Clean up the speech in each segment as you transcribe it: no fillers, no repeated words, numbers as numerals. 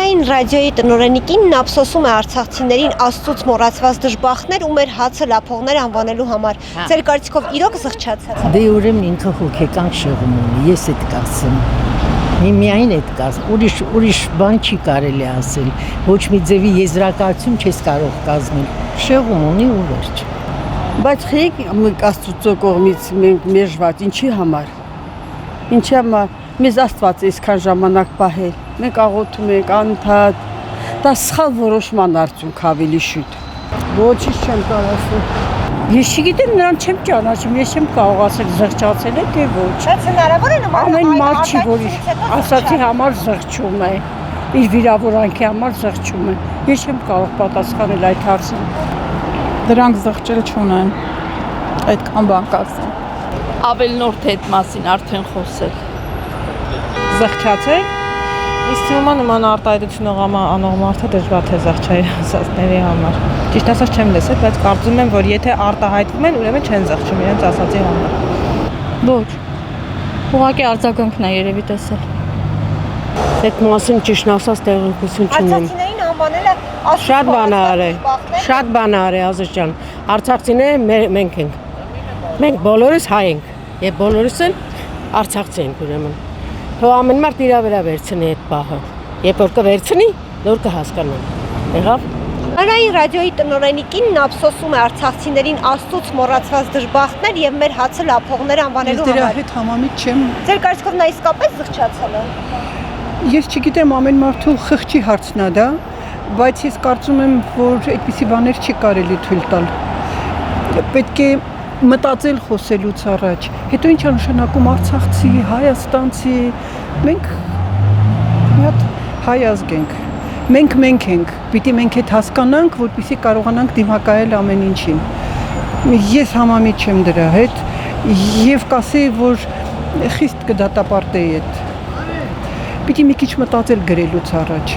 Հանրային ռադիոյի տնօրենի կինն ափսոսում է արցախցիներին աստծուց մոռացված դժբախտներ ու մեր հացը լափողներ անվանելու համար։ Ձեր կարծիքով իրոք զղջացած է։ Դե ուրեմն ինքը հոգեկան շեղում ունի, ես այդ կարծեմ։ Միայն այդ կարծեմ, ուրիշ բան չի կարելի ասել, ոչ մի ձևի եզրակացություն չես կարող կազմել։ Շեղում ունի ու վերջ։ Բայց խիկ աստծո կողմից մերժված, ինչի համար։ Ինչի համար մեզ Աստված այսքան ժամանակ պահել։ Մենք աղոթում ենք անընդհատ։ Դա սխալ որոշման արդյունք ավելի շուտ։ Ոչինչ չեմ կարող ասել։ Ես չգիտեմ, նրան չեմ ճանաչում, ես չեմ կարող ասել զղջացել է թե ոչ։ Բայց հնարավոր է նման Ամեն մարդ չի, որ ասացի համար զղջում է, իր վիրավորանքի համար զղջում է։ Ես չեմ կարող պատասխանել այդ հարցին։ Դրանք զղջել չունեն, այդքան բան կասեմ։ Ավելնորդ այդ մասին արդեն խոսել։ Զղջացել։ Իսկ թվում է նման արտահայտությունով անող մարդը դժվար թե զղջա իր ասածների համար։ Ճիշտ ասած չեմ լսել, բայց կարծում եմ, որ եթե արտահայտվում են, ուրեմն չեն զղջում իրենց ասածի համար։ Ոչ։ Ուղղակի արձագանքն է երևի տեսել։ Այդ մասին ճիշտ ասած տեղեկություն չունեմ։ Արցախցիներին անվանելը Շատ բան է արել։ Շատ բան է արել Ազիզ ջան։ Արցախցիները մենք ենք։ Մենք բոլորս հայ ենք եւ բոլորս են արցախցի ենք ուրեմն։ Թող ամեն մարդ իր վրա վերցնի այդ պահը։ Երբ որ կվերցնի, նոր կհասկանան։ Եղավ։ Հանրային ռադիոյի տնօրենի կինն ափսոսում է արցախցիներին աստծուց մոռացված դժբախտներ եւ մեր հացը լափողներ անվանելու Դրա համար։ հետ համամիտ չեմ։ Ձեր կարծիքով նա իսկապես զղջացել է։ Ես չգիտեմ ամեն մարդու խղճի հարցն է դա, բայց ես կարծում եմ, որ այդպիսի բաներ չի կարելի թույլ տալ։ Պետք է մտածել խոսելուց առաջ։ Հետո ինչ է նշանակում արցախցի, հայաստանցի։ Մենք մի հատ հայ ազգ ենք։ Մենք ենք։ Պիտի մենք այդ հասկանանք, որպեսզի կարողանանք դիմակայել ամեն ինչին։ Ես համամիտ չեմ դրա հետ եւ կասեի, որ խիստ կդատապարտեի այդ։ Պիտի մի քիչ մտածել գրելուց առաջ։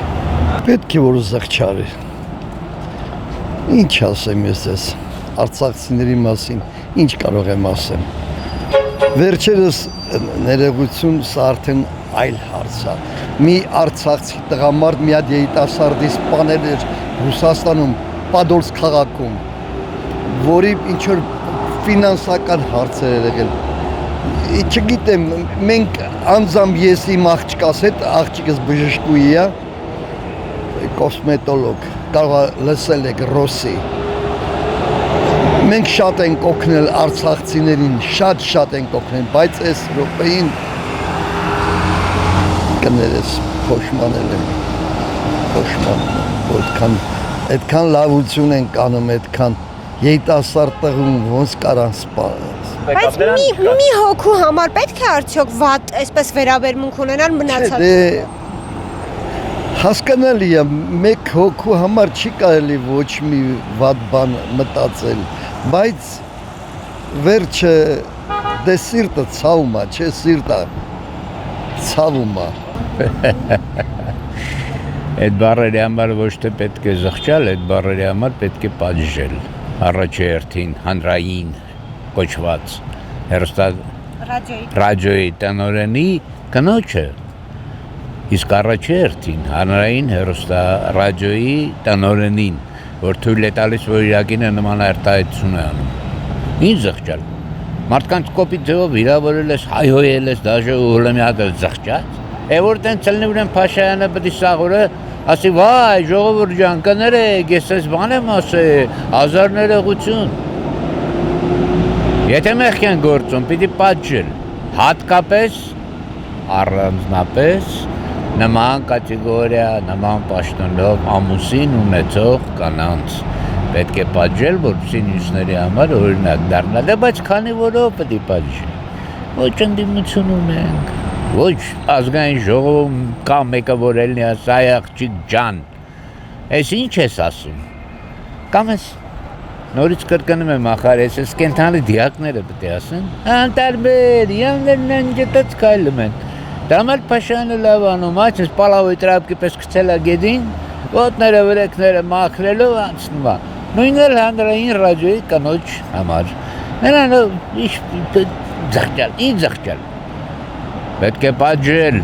Պետք է որ զղջարի։ Ինչ ասեմ ես ես արցախցիների մասին, ինչ կարող եմ ասեմ։ Վերջերս ներողություն, սա արդեն այլ հարց է։ Մի արցախցի տղամարդ մի հատ երիտասարդի սպանել էր Ռուսաստանում, Պադոլսկ քաղաքում, որի ինչ որ ֆինանսական հարցեր էր եղել։ Չգիտեմ, մենք անձամբ ես իմ աղջկաս հետ, աղջիկս բժշկուհի է, կոսմետոլոգ, կարող լսել եք Ռոսի։ Մենք շատ ենք օգնել արցախցիներին, շատ ենք օգնել, բայց այս րոպեին կներես փոշմանել եմ, որ այդքան լավություն են կանում, այդքան երիտասարդ տղուն ոնց կարան սպանել։ Բայց մի հոգու համար պետք է արդյոք վատ այսպես վերաբերմունք ունենալ մնացած։ Դե հասկանալի է, մեկ հոգու համար չի կարելի ոչ մի վատ բան մտածել, բայց վերջը դե սիրտը ցավում է, չէ, սիրտը ցավում է։ Այդ բառերի համար ոչ թե պետք է զղջալ, այդ բառերի համար պետք է պատժել։ Առաջերտին հանրային կոչված ռադիոյի տնօրենի կնոջը, իսկ առաջերտին հանրային ռադիոյի տնօրենին, որ թույլ է տալիս, որ իրակինը նման արտահայտություն է անում։ Ինչ զղջալ։ Մարդկանց կոպիտ ձևով վիրավորել ես, հայհոյել ես, դաժե ու մի հատ զղջած։ Որ տենց ցելնի ուրեն Փաշայանը պետք է սաղորը ասի, վայ, ժողովուրդ ջան, կներեք, ես այս բան եմ ասել, հազար ներողություն։ Եթե մեղք են գործում, պիտի պատժել, հատկապես, առանձնապես, նման կատեգորիա, նման պաշտոնով ամուսին ունեցող կանանց պետք է պատժել, որպեսզի մյուսների համար օրինակ դառնա, բայց քանի որով պետք է պատժել։ Ոչ ընդդիմություն ունենք, ոչ ազգային ժողովում կա մեկը, որ ելնի ասա, այ աղջիկ ջան, ես ինչ ես ասում։ Կամ ես նորից կրկնում եմ ախար, ես կենթանի դիակները պետք է ասեն, անտարբեր, յաններն ջտած քայլում են։ Դամալ Փաշյանը լավ անում, այս պալավոյ տրապկի պես գցել է գեդին, ոտները վրեքները մաքրելով անցնում է։ Նույնն էլ հանրային ռադիոյի կնոջ համար։ Նրան ինչ զղջալ։ Պետք է պատժել,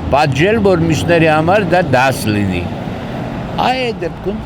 Պատժել, որ մյուսների համար դա դաս լինի։ Այ այդ դեպքում